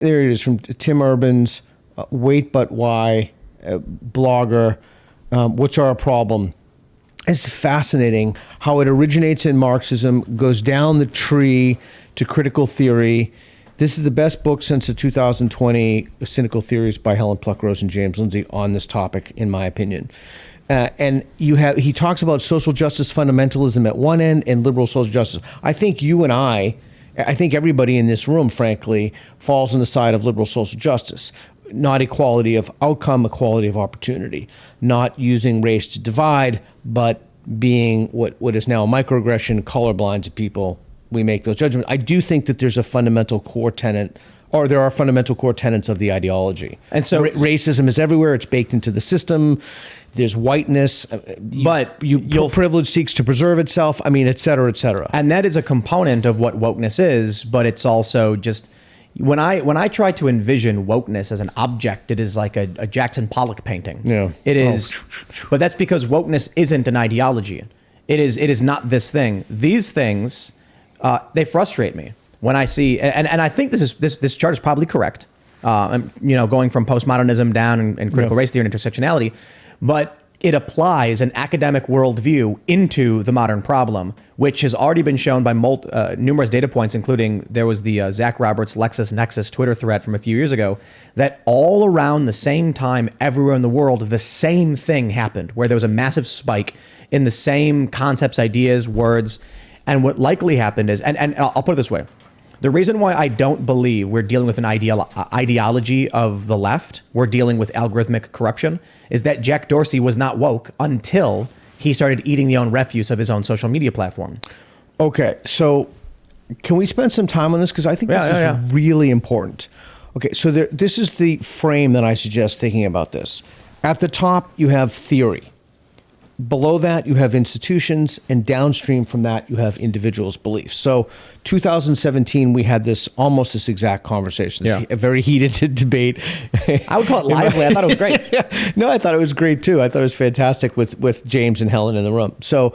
There it is from Tim Urban's Wait But Why blogger. What's Our Problem? It's fascinating how it originates in Marxism, goes down the tree to critical theory. This is the best book since the 2020 Cynical Theories by Helen Pluckrose and James Lindsay on this topic, in my opinion. And he talks about social justice fundamentalism at one end and liberal social justice. I think you and I think everybody in this room, frankly, falls on the side of liberal social justice. Not equality of outcome, equality of opportunity. Not using race to divide, but being what is now a microaggression, colorblind to people. We make those judgments. I do think that there's a fundamental core tenet, or there are fundamental core tenets of the ideology. And so racism is everywhere. It's baked into the system. There's whiteness, but your privilege seeks to preserve itself. I mean, et cetera, et cetera. And that is a component of what wokeness is, but it's also just, when I try to envision wokeness as an object, it is like a Jackson Pollock painting. Yeah. It is, but that's because wokeness isn't an ideology. It is not this thing. These things, they frustrate me when I see, and I think this chart is probably correct. Going from postmodernism down and critical race theory and intersectionality, but it applies an academic worldview into the modern problem, which has already been shown by numerous data points, including there was the Zach Roberts LexisNexis Twitter thread from a few years ago, that all around the same time, everywhere in the world, the same thing happened, where there was a massive spike in the same concepts, ideas, words. And what likely happened is, and I'll put it this way, the reason why I don't believe we're dealing with an ideology of the left, we're dealing with algorithmic corruption, is that Jack Dorsey was not woke until he started eating the own refuse of his own social media platform. Okay, so can we spend some time on this? Because I think this is really important. Okay, so this is the frame that I suggest thinking about this. At the top, you have theory. Below that, you have institutions, and downstream from that, you have individuals' beliefs. So 2017, we had almost this exact conversation, a very heated debate. I would call it lively. I thought it was great. No, I thought it was great too. I thought it was fantastic with James and Helen in the room. So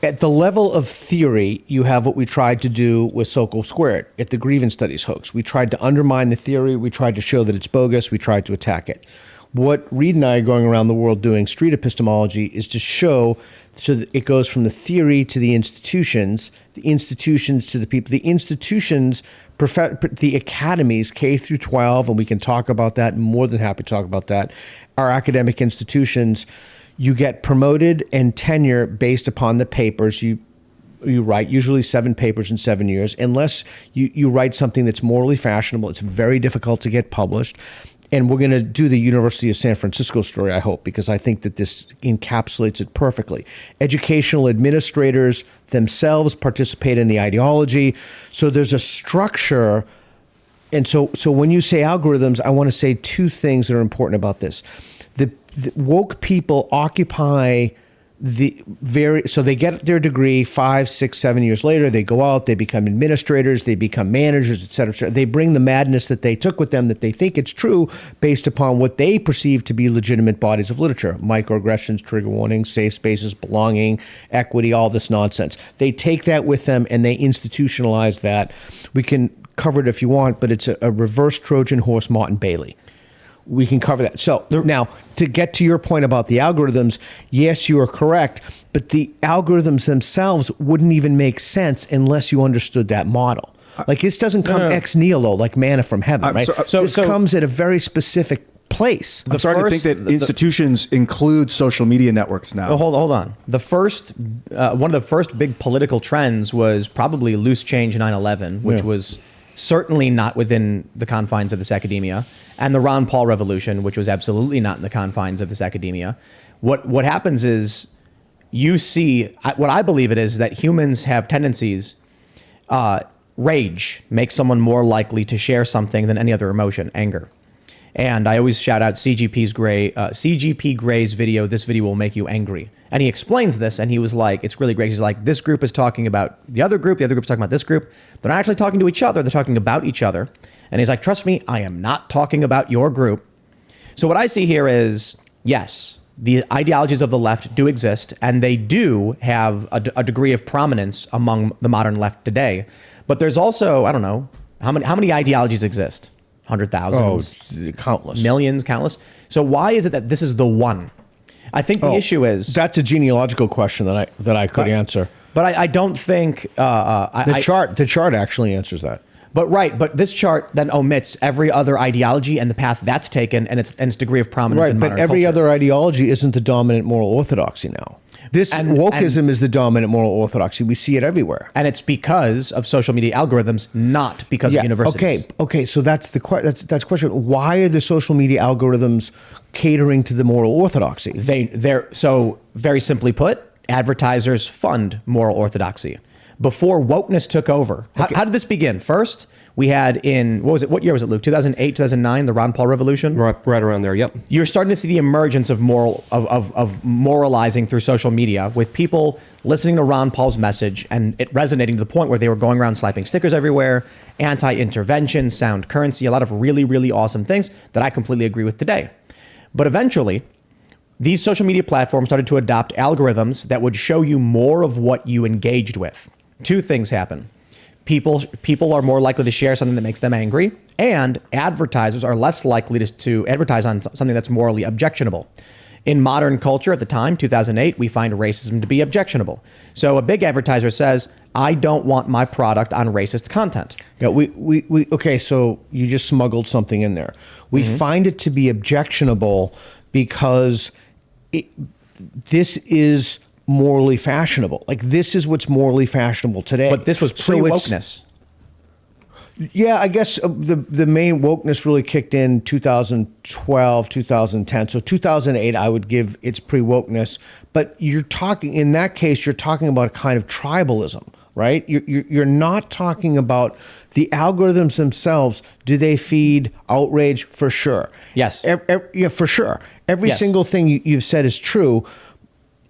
at the level of theory, you have what we tried to do with Sokol Squared at the grievance studies hoax. We tried to undermine the theory. We tried to show that it's bogus. We tried to attack it. What Reed and I are going around the world doing street epistemology is to show so that it goes from the theory to the institutions to the people, the institutions, the academies, K through 12, and we can talk about that, more than happy to talk about that. Our academic institutions, you get promoted and tenure based upon the papers you write, usually 7 papers in 7 years, unless you write something that's morally fashionable. It's very difficult to get published. And we're going to do the University of San Francisco story, I hope, because I think that this encapsulates it perfectly. Educational administrators themselves participate in the ideology. So there's a structure. And so when you say algorithms, I want to say 2 things that are important about this. The woke people occupy so they get their degree 5, 6, 7 years later. They go out, they become administrators, they become managers, et cetera, et cetera. They bring the madness that they took with them, that they think it's true, based upon what they perceive to be legitimate bodies of literature: microaggressions, trigger warnings, safe spaces, belonging, equity, all this nonsense. They take that with them and they institutionalize that. We can cover it if you want, but it's a reverse Trojan horse, Martin Bailey. We can cover that. So now, to get to your point about the algorithms, yes, you are correct, but the algorithms themselves wouldn't even make sense unless you understood that model. Like, this doesn't come ex nihilo, like manna from heaven, right? This comes at a very specific place. I'm starting to think that institutions include social media networks now. Hold on. One of the first big political trends was probably loose change 9/11, which was certainly not within the confines of this academia, and the Ron Paul revolution, which was absolutely not in the confines of this academia. What happens is you see, what I believe it is that humans have tendencies. Rage makes someone more likely to share something than any other emotion, anger. And I always shout out CGP Gray's video, "This video will make you angry." And he explains this, and he was like, it's really great. He's like, this group is talking about the other group is talking about this group. They're not actually talking to each other. They're talking about each other. And he's like, trust me, I am not talking about your group. So what I see here is, yes, the ideologies of the left do exist, and they do have a degree of prominence among the modern left today. But there's also, I don't know, How many ideologies exist? Hundred thousands, Countless. millions, countless. So why is it that this is the one? I think the issue is that's a genealogical question that I could answer. But I don't think The chart actually answers that. But this chart then omits every other ideology and the path that's taken and its degree of prominence in modern But every culture. other ideology isn't the dominant moral orthodoxy now. This wokeism is the dominant moral orthodoxy. We see it everywhere. And it's because of social media algorithms, not because of universities. Okay. So that's the question. Why are the social media algorithms catering to the moral orthodoxy? They're so very simply put, advertisers fund moral orthodoxy. Before wokeness took over, how did this begin? First, we had what year was it, Luke? 2008, 2009, the Ron Paul revolution? Right around there, yep. You're starting to see the emergence of moralizing through social media, with people listening to Ron Paul's message and it resonating to the point where they were going around slapping stickers everywhere, anti-intervention, sound currency, a lot of really, really awesome things that I completely agree with today. But eventually, these social media platforms started to adopt algorithms that would show you more of what you engaged with. Two things happen. People are more likely to share something that makes them angry, and advertisers are less likely to advertise on something that's morally objectionable. In modern culture at the time, 2008, we find racism to be objectionable. So a big advertiser says, I don't want my product on racist content. Yeah, okay, so you just smuggled something in there. We find it to be objectionable because this is morally fashionable. Like, this is what's morally fashionable today. But this was pre-wokeness. Yeah, I guess the main wokeness really kicked in 2012, 2010. So 2008, I would give it's pre-wokeness. But in that case, you're talking about a kind of tribalism, right? You're not talking about the algorithms themselves. Do they feed outrage? For sure. Yes. Yeah, for sure. Every Yes. single thing you've said is true.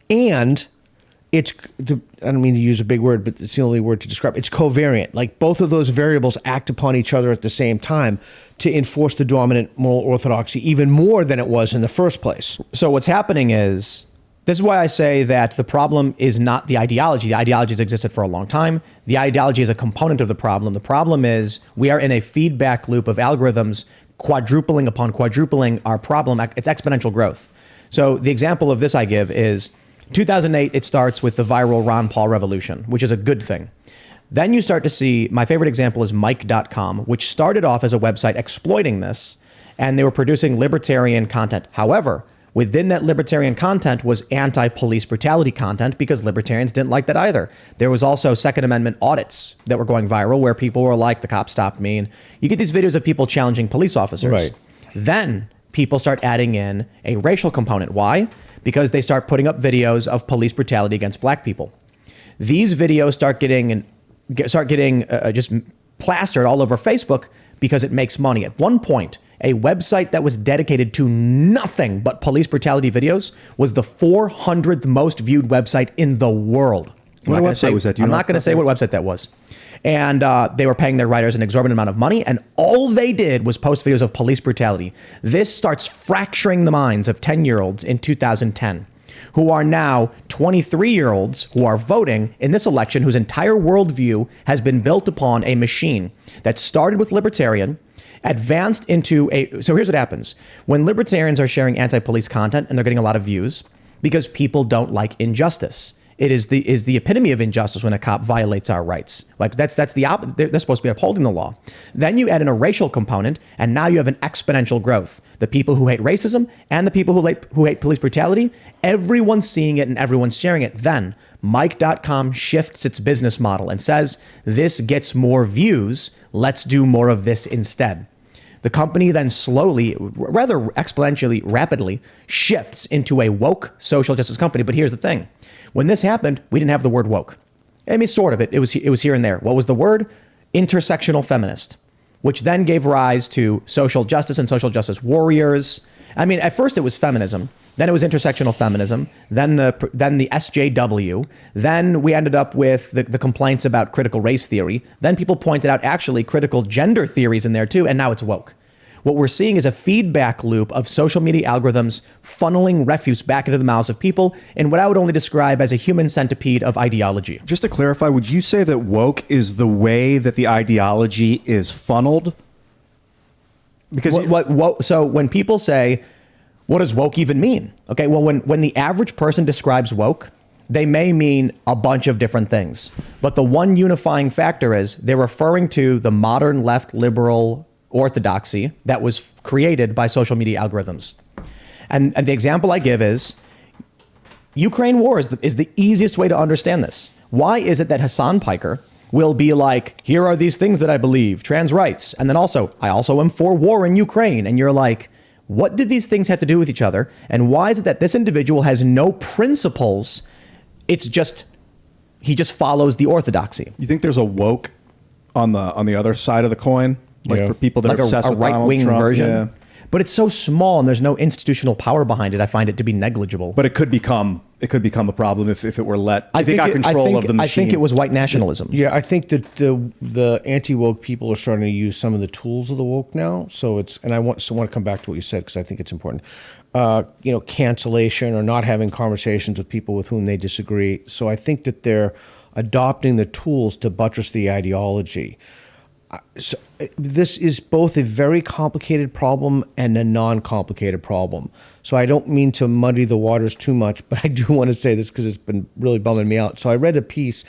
And I don't mean to use a big word, but it's the only word to describe. It's covariant. Like, both of those variables act upon each other at the same time to enforce the dominant moral orthodoxy even more than it was in the first place. So what's happening is, this is why I say that the problem is not the ideology. The ideology has existed for a long time. The ideology is a component of the problem. The problem is we are in a feedback loop of algorithms quadrupling upon quadrupling our problem. It's exponential growth. So the example of this I give is 2008, it starts with the viral Ron Paul revolution, which is a good thing. Then you start to see, my favorite example is Mike.com, which started off as a website exploiting this, and they were producing libertarian content. However, within that libertarian content was anti-police brutality content, because libertarians didn't like that either. There was also Second Amendment audits that were going viral where people were like, the cops stopped me. And you get these videos of people challenging police officers. Right. Then people start adding in a racial component. Why? Because they start putting up videos of police brutality against black people. These videos start getting just plastered all over Facebook because it makes money. At one point, a website that was dedicated to nothing but police brutality videos was the 400th most viewed website in the world. What website was that? I'm not going to say what website that was. And they were paying their writers an exorbitant amount of money, and all they did was post videos of police brutality. This starts fracturing the minds of 10-year-olds in 2010, who are now 23-year-olds who are voting in this election, whose entire worldview has been built upon a machine that started with libertarian, advanced into so here's what happens. When libertarians are sharing anti-police content and they're getting a lot of views because people don't like injustice. It is the epitome of injustice when a cop violates our rights. Like, that's the opposite. They're supposed to be upholding the law. Then you add in a racial component, and now you have an exponential growth. The people who hate racism and the people who hate police brutality, everyone's seeing it and everyone's sharing it. Then Mike.com shifts its business model and says, this gets more views. Let's do more of this instead. The company then slowly, rather exponentially, rapidly shifts into a woke social justice company. But here's the thing. When this happened, we didn't have the word woke. I mean, sort of it. It was here and there. What was the word? Intersectional feminist, which then gave rise to social justice and social justice warriors. I mean, at first it was feminism. Then it was intersectional feminism. Then the SJW. Then we ended up with the complaints about critical race theory. Then people pointed out actually critical gender theories in there too. And now it's woke. what we're seeing is a feedback loop of social media algorithms funneling refuse back into the mouths of people in what I would only describe as a human centipede of ideology. Just to clarify, would you say that woke is the way that the ideology is funneled? Because so when people say, what does woke even mean? Okay, well, when the average person describes woke, they may mean a bunch of different things. But the one unifying factor is they're referring to the modern left liberal orthodoxy that was created by social media algorithms. And the example I give is Ukraine war is the easiest way to understand this. Why is it that Hassan Piker will be like, here are these things that I believe, trans rights, and then also, I also am for war in Ukraine. And you're like, what do these things have to do with each other? And why is it that this individual has no principles? It's just, he just follows the orthodoxy. you think there's a woke on the other side of the coin? Like Yeah. for people that Like are obsessed a with Donald right-wing Trump? version. Yeah. But it's so small and there's no institutional power behind it. I find it to be negligible. But it could become a problem if it were let. If they got control of the machine. I think it was white nationalism. Yeah, I think that the anti-woke people are starting to use some of the tools of the woke now. So it's, and I want to come back to what you said because I think it's important. Cancellation or not having conversations with people with whom they disagree. So I think that they're adopting the tools to buttress the ideology. So this is both a very complicated problem and a non-complicated problem. So I don't mean to muddy the waters too much, but I do want to say this because it's been really bumming me out. So I read a piece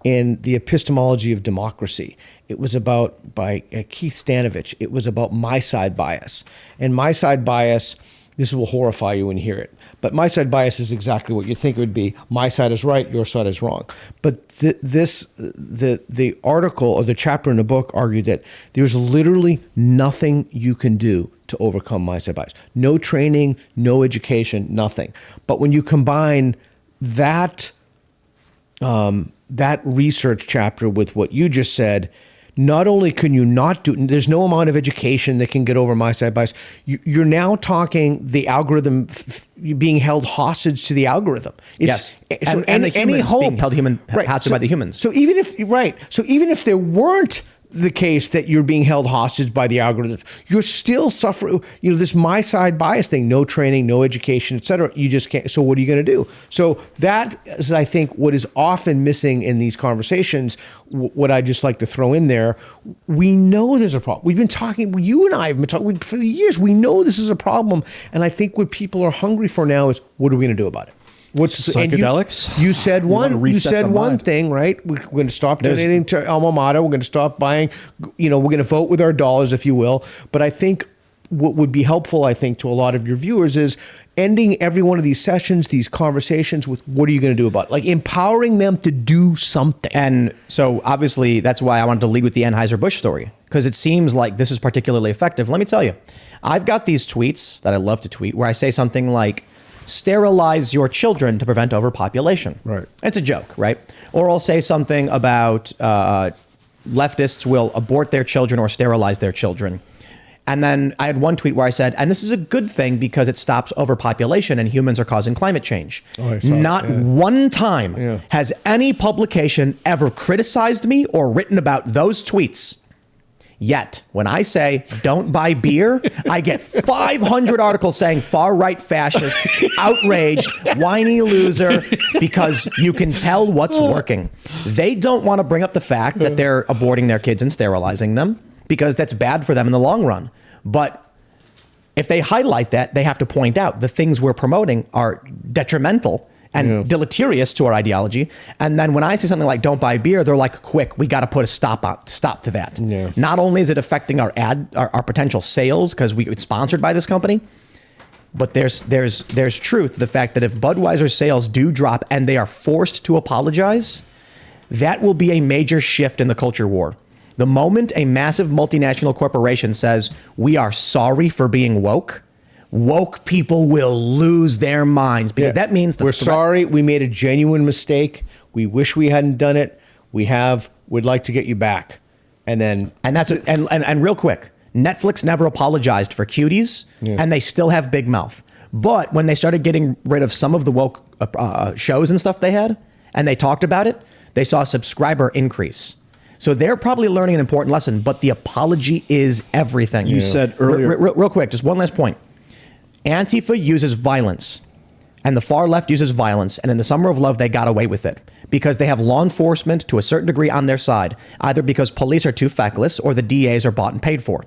in The Epistemology of Democracy. It was by Keith Stanovich. It was about my side bias. And my side bias, this will horrify you when you hear it, but my side bias is exactly what you think it would be. My side is right, your side is wrong. But the article or the chapter in the book argued that there's literally nothing you can do to overcome my side bias. No training, no education, nothing. But when you combine that research chapter with what you just said, not only can you not do, there's no amount of education that can get over my side bias. You're now talking the algorithm being held hostage to the algorithm. Yes, So and the any humans hope being held hostage by the humans. So even if there weren't the case that you're being held hostage by the algorithms, you're still suffering, this my side bias thing, no training, no education, et cetera. You just can't. So what are you going to do? So that is, I think, what is often missing in these conversations. What I just like to throw in there, we know there's a problem. We've been talking, you and I have been talking for years. We know this is a problem. And I think what people are hungry for now is, what are we going to do about it? What's psychedelics? You said one. You said one mind. thing, right? We're going to stop donating to alma mater. We're going to stop buying. We're going to vote with our dollars, if you will. But I think what would be helpful, I think, to a lot of your viewers is ending every one of these sessions, these conversations with, what are you going to do about it? Like empowering them to do something. And so obviously that's why I wanted to lead with the Anheuser-Busch story, because it seems like this is particularly effective. Let me tell you, I've got these tweets that I love to tweet where I say something like, sterilize your children to prevent overpopulation. Right. It's a joke, right? Or I'll say something about leftists will abort their children or sterilize their children. And then I had one tweet where I said, and this is a good thing because it stops overpopulation and humans are causing climate change. Not one time has any publication ever criticized me or written about those tweets. Yet, when I say don't buy beer, I get 500 articles saying far-right fascist, outraged, whiny loser, because you can tell what's working. They don't want to bring up the fact that they're aborting their kids and sterilizing them because that's bad for them in the long run. But if they highlight that, they have to point out the things we're promoting are detrimental and deleterious to our ideology. And then when I say something like don't buy beer, they're like, quick, we got to put a stop to that. Yeah. Not only is it affecting our potential sales because it's sponsored by this company, but there's truth to the fact that if Budweiser sales do drop and they are forced to apologize, that will be a major shift in the culture war. The moment a massive multinational corporation says, we are sorry for being woke people will lose their minds because that means we're sorry. We made a genuine mistake. We wish we hadn't done it. We'd like to get you back. And that's and real quick, Netflix never apologized for cuties and they still have big mouth. But when they started getting rid of some of the woke shows and stuff they had, and they talked about it, they saw a subscriber increase. So they're probably learning an important lesson, but the apology is everything. You said earlier. Real quick, just one last point. Antifa uses violence, and the far left uses violence, and in the summer of love, they got away with it because they have law enforcement to a certain degree on their side, either because police are too feckless or the DAs are bought and paid for.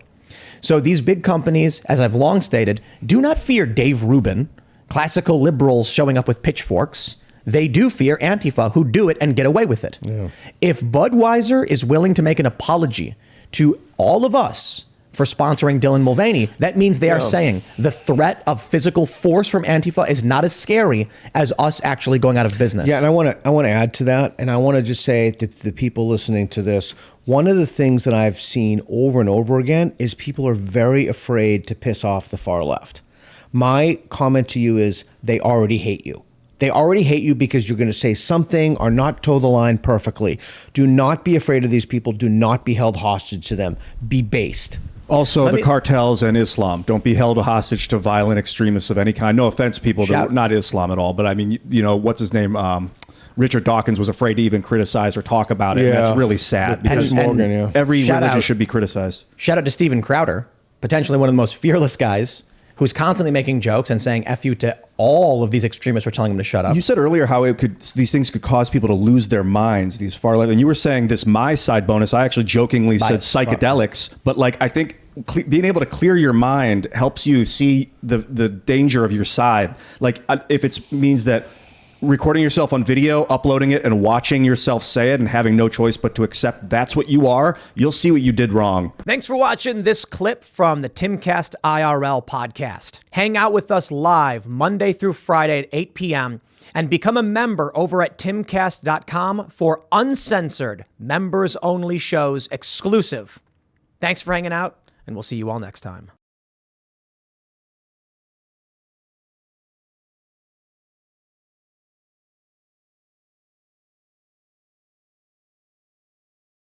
So these big companies, as I've long stated, do not fear Dave Rubin, classical liberals showing up with pitchforks. They do fear Antifa, who do it and get away with it. Yeah. If Budweiser is willing to make an apology to all of us for sponsoring Dylan Mulvaney, that means they are saying the threat of physical force from Antifa is not as scary as us actually going out of business. Yeah, and I want to add to that, and I want to just say to the people listening to this, one of the things that I've seen over and over again is people are very afraid to piss off the far left. My comment to you is they already hate you. They already hate you because you're going to say something or not toe the line perfectly. Do not be afraid of these people. Do not be held hostage to them. Be based. Also, the cartels and Islam. Don't be held hostage to violent extremists of any kind. No offense, people, that not Islam at all. But I mean, you know, what's his name? Richard Dawkins was afraid to even criticize or talk about it. Yeah. And that's really sad because every religion should be criticized. Shout out to Steven Crowder, potentially one of the most fearless guys, who's constantly making jokes and saying F you to all of these extremists who are telling him to shut up. You said earlier how these things could cause people to lose their minds, these far left. And you were saying this my side bonus. I actually jokingly said psychedelics, but like I think being able to clear your mind helps you see the danger of your side. Like if it means that recording yourself on video, uploading it, and watching yourself say it and having no choice but to accept that's what you are, you'll see what you did wrong. Thanks for watching this clip from the Timcast IRL podcast. Hang out with us live Monday through Friday at 8 p.m. and become a member over at timcast.com for uncensored, members-only shows exclusive. Thanks for hanging out, and we'll see you all next time.